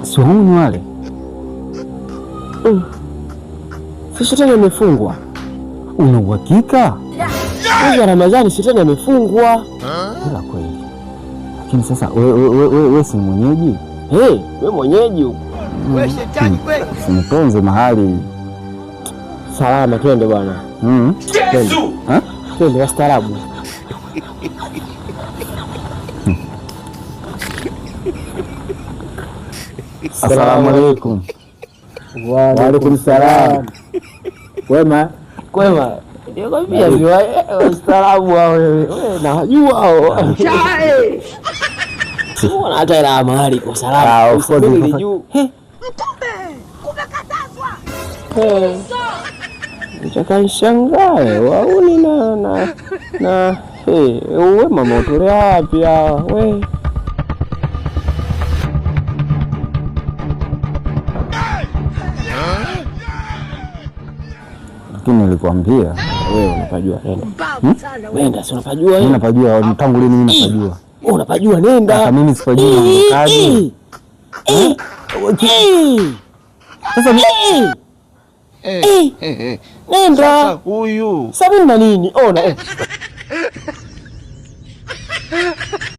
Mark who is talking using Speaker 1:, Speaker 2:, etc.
Speaker 1: Suhuni wale.
Speaker 2: Si shetani amefungwa.
Speaker 1: Una uhakika?
Speaker 2: Mwezi Ramadhani shetani amefungwa.
Speaker 1: Ila kweli. Lakini sasa wewe si mwenyeji?
Speaker 2: Wewe mwenyeji huko.
Speaker 3: Wewe shetani kweli.
Speaker 1: Usiniponze mahali.
Speaker 2: Salama twende bwana.
Speaker 3: Yesu.
Speaker 2: Twende wastaarabu.
Speaker 1: Assalamu alaikum.
Speaker 2: Wa alaikum salam.
Speaker 1: Kwema?
Speaker 2: Kwema. Nikwambia ni wastaarabu wao wewe. Najua hao.
Speaker 3: Chai.
Speaker 2: Mbona hata ila mahali kwa salama. Usubiri juu.
Speaker 3: Mtume, kumekatazwa.
Speaker 2: Nitakanishangae wauni na wewe mama utolea wapi we?
Speaker 1: Lakini nilikwambia
Speaker 2: wewe unapajua nenda. Nenda si unapajua wewe?
Speaker 1: Mimi napajua tangu lini mimi napajua.
Speaker 2: Wewe unapajua nenda.
Speaker 1: Hata mimi sipajui kazi.
Speaker 2: Sasa nenda.
Speaker 3: Sasa huyu.
Speaker 2: Sababu nini? Ona